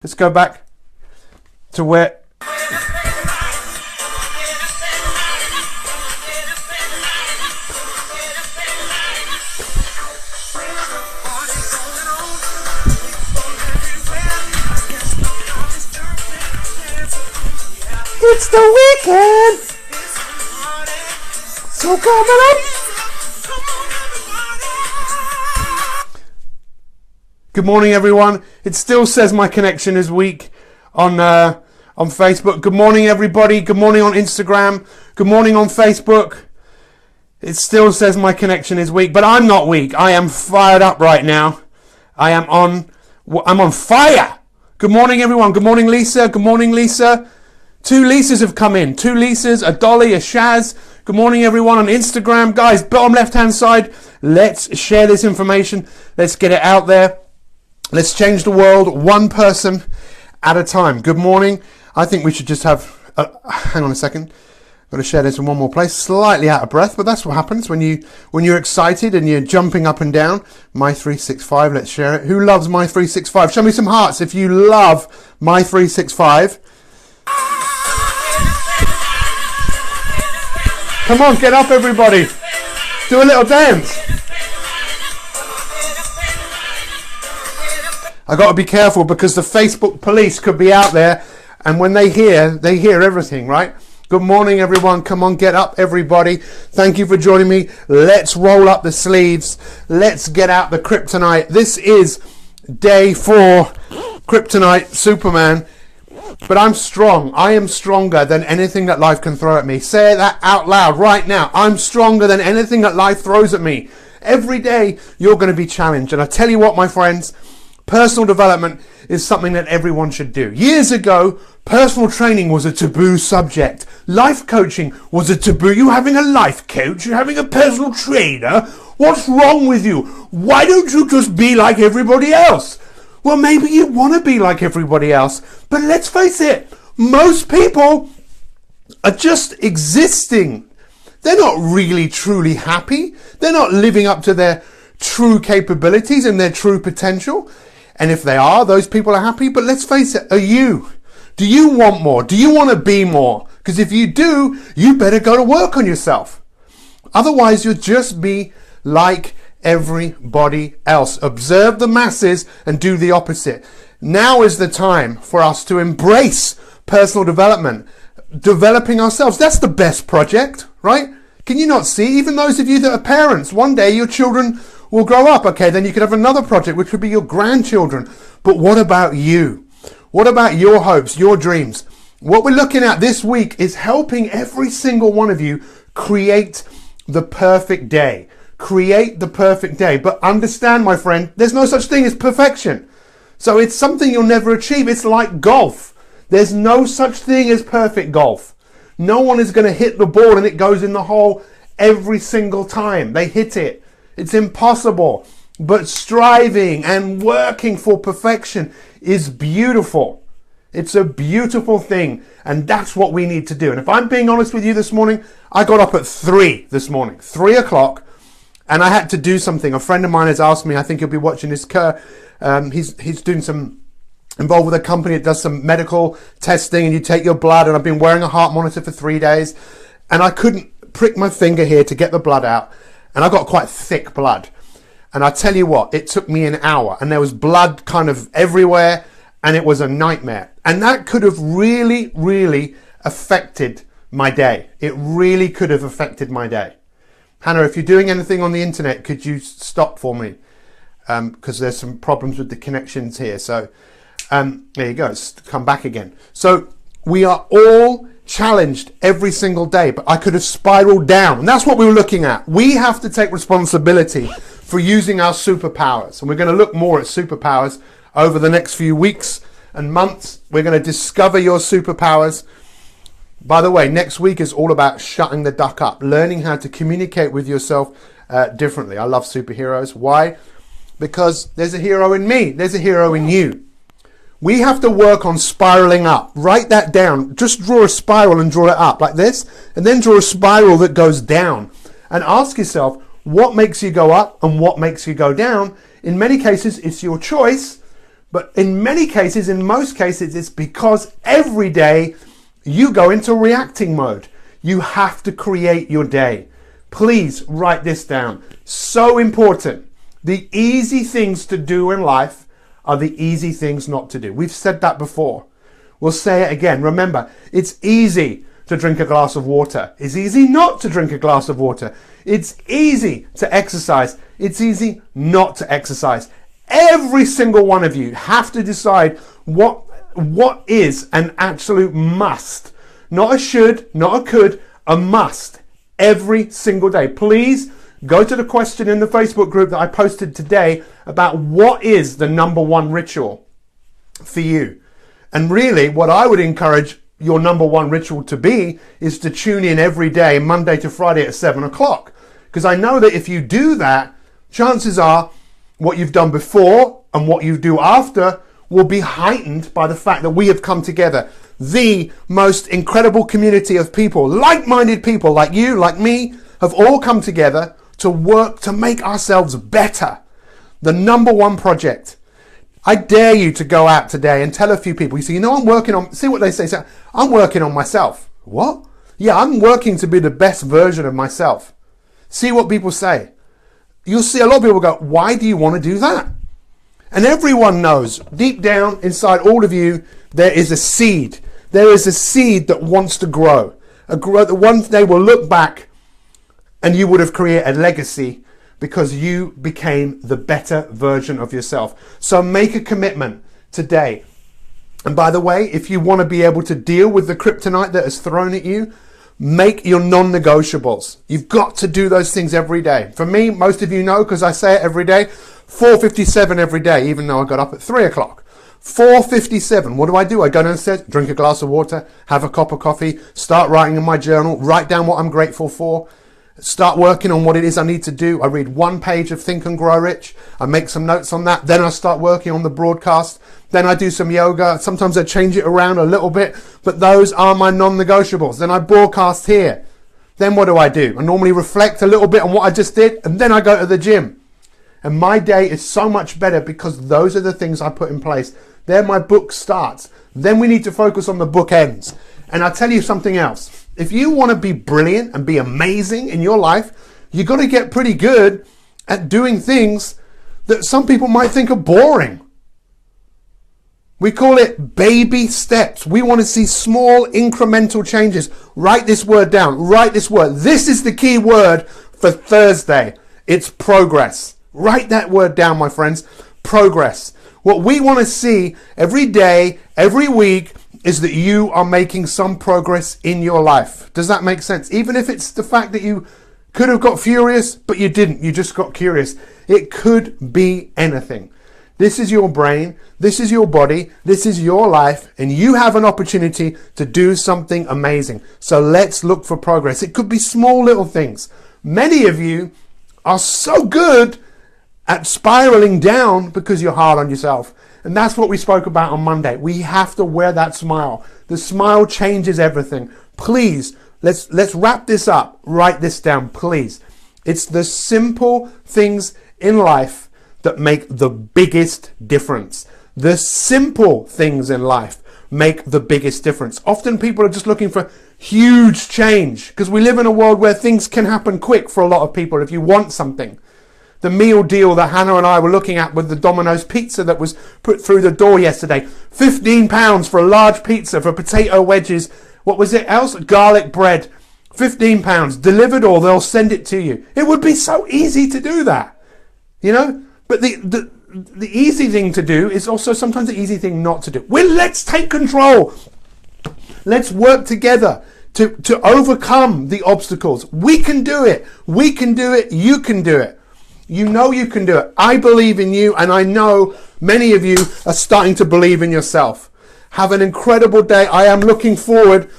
Let's go back to where... It's the weekend! So come on! Good morning, everyone. It still says my connection is weak on Facebook. Good morning, everybody. Good morning on Instagram. Good morning on Facebook. It still says my connection is weak, but I'm not weak. I am fired up right now. I'm on fire. Good morning, everyone. Good morning, Lisa. Good morning, Lisa. 2 Lisas have come in. 2 Lisas, a Dolly, a Shaz. Good morning, everyone on Instagram. Guys, bottom left-hand side, let's share this information. Let's get it out there. Let's change the world one person at a time. Good morning. I think we should just have... hang on a second. Got to share this in one more place. Slightly out of breath, but that's what happens when you're excited and you're jumping up and down. Mi365, let's share it. Who loves Mi365? Show me some hearts if you love Mi365. Come on, get up, everybody. Do a little dance. I got to be careful because the Facebook police could be out there, and when they hear everything, right? Good morning, everyone. Come on, get up, everybody. Thank you for joining me. Let's roll up the sleeves. Let's get out the kryptonite. This is day 4, kryptonite, Superman. But I'm strong. I am stronger than anything that life can throw at me. Say that out loud right now. I'm stronger than anything that life throws at me. Every day you're going to be challenged. And I tell you what, my friends, personal development is something that everyone should do. Years ago, personal training was a taboo subject. Life coaching was a taboo. You having a life coach? You're having a personal trainer? What's wrong with you? Why don't you just be like everybody else? Well, maybe you want to be like everybody else, but let's face it, most people are just existing. They're not really truly happy. They're not living up to their true capabilities and their true potential. And if they are, those people are happy. But let's face it, are you? Do you want more? Do you want to be more? Because if you do, you better go to work on yourself. Otherwise, you'll just be like everybody else. Observe the masses and do the opposite. Now is the time for us to embrace personal development, developing ourselves. That's the best project, right? Can you not see? Even those of you that are parents, one day your children will grow up. Okay, then you could have another project, which would be your grandchildren. But what about you? What about your hopes, your dreams? What we're looking at this week is helping every single one of you create the perfect day. Create the perfect day. But understand, my friend, there's no such thing as perfection. So it's something you'll never achieve. It's like golf. There's no such thing as perfect golf. No one is going to hit the ball and it goes in the hole every single time they hit it. It's impossible. But striving and working for perfection is beautiful. It's a beautiful thing. And that's what we need to do. And if I'm being honest with you this morning, I got up at 3 this morning, 3 o'clock. And I had to do something. A friend of mine has asked me, I think he'll be watching this, he's doing involved with a company that does some medical testing and you take your blood, and I've been wearing a heart monitor for 3 days and I couldn't prick my finger here to get the blood out, and I got quite thick blood. And I tell you what, it took me an hour and there was blood kind of everywhere and it was a nightmare. And that could have really, really affected my day. It really could have affected my day. Hannah, if you're doing anything on the internet, could you stop for me? Because there's some problems with the connections here. So there you go. It's come back again. So we are all challenged every single day, but I could have spiraled down. And that's what we were looking at. We have to take responsibility for using our superpowers. And we're going to look more at superpowers over the next few weeks and months. We're going to discover your superpowers. By the way, next week is all about shutting the duck up, learning how to communicate with yourself differently. I love superheroes. Why? Because there's a hero in me. There's a hero in you. We have to work on spiraling up. Write that down. Just draw a spiral and draw it up like this, and then draw a spiral that goes down. And ask yourself, what makes you go up and what makes you go down? In many cases, it's your choice, But in many cases, in most cases, it's because every day you go into reacting mode. You have to create your day. Please write this down. So important. The easy things to do in life are the easy things not to do. We've said that before. We'll say it again. Remember, it's easy to drink a glass of water. It's easy not to drink a glass of water. It's easy to exercise. It's easy not to exercise. Every single one of you have to decide what is an absolute must. Not a should, not a could, a must. Every single day. Please go to the question in the Facebook group that I posted today about what is the number one ritual for you. And really, what I would encourage your number one ritual to be is to tune in every day, Monday to Friday at 7 o'clock. Because I know that if you do that, chances are what you've done before and what you do after will be heightened by the fact that we have come together. The most incredible community of people, like-minded people like you, like me, have all come together to work to make ourselves better. The number one project. I dare you to go out today and tell a few people. You say, I'm working on, see what they say. So, I'm working on myself. What? Yeah, I'm working to be the best version of myself. See what people say. You'll see a lot of people go, why do you want to do that? And everyone knows, deep down inside all of you, there is a seed. There is a seed that wants to grow. That one day will look back and you would have created a legacy because you became the better version of yourself. So make a commitment today. And by the way, if you want to be able to deal with the kryptonite that is thrown at you, make your non-negotiables. You've got to do those things every day. For me, most of you know, because I say it every day, 4:57 every day, even though I got up at 3 o'clock. 4:57. What do? I go downstairs, drink a glass of water, have a cup of coffee, start writing in my journal, write down what I'm grateful for, start working on what it is I need to do. I read one page of Think and Grow Rich. I make some notes on that. Then I start working on the broadcast. Then I do some yoga. Sometimes I change it around a little bit, but those are my non-negotiables. Then I broadcast here. Then what do? I normally reflect a little bit on what I just did, and then I go to the gym. And my day is so much better because those are the things I put in place. There my book starts. Then we need to focus on the book ends. And I'll tell you something else. If you want to be brilliant and be amazing in your life, you've got to get pretty good at doing things that some people might think are boring. We call it baby steps. We want to see small incremental changes. Write this word down. Write this word. This is the key word for Thursday. It's progress. Write that word down, my friends. Progress. What we want to see every day, every week, is that you are making some progress in your life. Does that make sense? Even if it's the fact that you could have got furious, but you didn't. You just got curious. It could be anything. This is your brain. This is your body. This is your life. And you have an opportunity to do something amazing. So let's look for progress. It could be small little things. Many of you are so good at spiraling down because you're hard on yourself. And that's what we spoke about on Monday. We have to wear that smile. The smile changes everything. Please, let's wrap this up. Write this down, please. It's the simple things in life that make the biggest difference. The simple things in life make the biggest difference. Often people are just looking for huge change because we live in a world where things can happen quick for a lot of people if you want something. The meal deal that Hannah and I were looking at with the Domino's pizza that was put through the door yesterday. £15 for a large pizza, for potato wedges. What was it else? Garlic bread. £15 delivered, or they'll send it to you. It would be so easy to do that, you know? But the easy thing to do is also sometimes the easy thing not to do. Well, let's take control. Let's work together to overcome the obstacles. We can do it. We can do it. You can do it. You know you can do it. I believe in you, and I know many of you are starting to believe in yourself. Have an incredible day. I am looking forward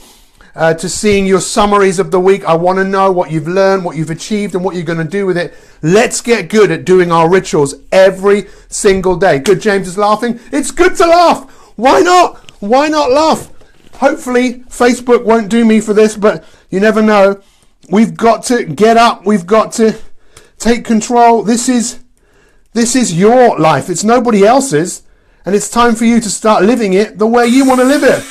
to seeing your summaries of the week. I want to know what you've learned, what you've achieved, and what you're going to do with it. Let's get good at doing our rituals every single day. Good, James is laughing. It's good to laugh. Why not? Why not laugh? Hopefully, Facebook won't do me for this, but you never know. We've got to get up. We've got to take control. This is your life. It's nobody else's. And it's time for you to start living it the way you want to live it.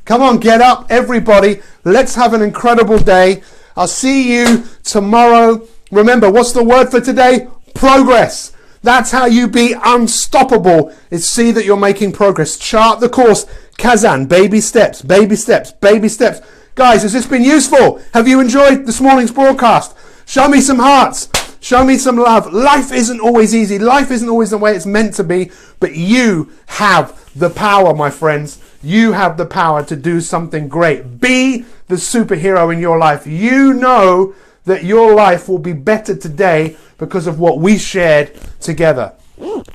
Come on, get up, everybody. Let's have an incredible day. I'll see you tomorrow. Remember, what's the word for today? Progress. That's how you be unstoppable, is see that you're making progress. Chart the course. Kazan, baby steps, baby steps, baby steps. Guys, has this been useful? Have you enjoyed this morning's broadcast? Show me some hearts. Show me some love. Life isn't always easy. Life isn't always the way it's meant to be, but you have the power, my friends. You have the power to do something great. Be the superhero in your life. You know that your life will be better today because of what we shared together.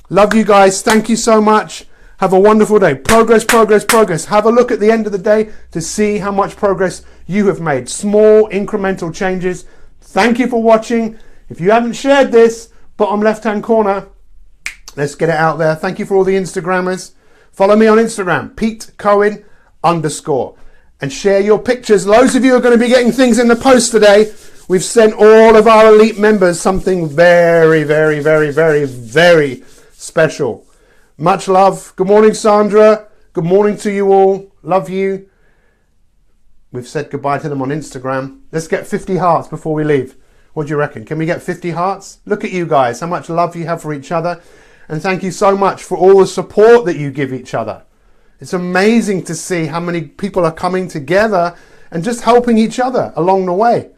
Love you guys. Thank you so much. Have a wonderful day. Progress, progress, progress. Have a look at the end of the day to see how much progress you have made. Small incremental changes. Thank you for watching. If you haven't shared this, bottom left-hand corner, let's get it out there. Thank you for all the Instagrammers. Follow me on Instagram, PeteCohen_, and share your pictures. Loads of you are going to be getting things in the post today. We've sent all of our elite members something very, very, very, very, very special. Much love. Good morning, Sandra. Good morning to you all. Love you. We've said goodbye to them on Instagram. Let's get 50 hearts before we leave. What do you reckon? Can we get 50 hearts? Look at you guys, how much love you have for each other. And thank you so much for all the support that you give each other. It's amazing to see how many people are coming together and just helping each other along the way.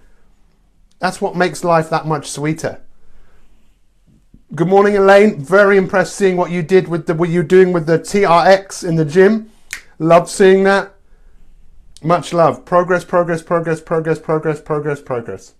That's what makes life that much sweeter. Good morning, Elaine. Very impressed seeing what you did with what you're doing with the TRX in the gym. Loved seeing that. Much love. Progress, progress, progress, progress, progress, progress, progress.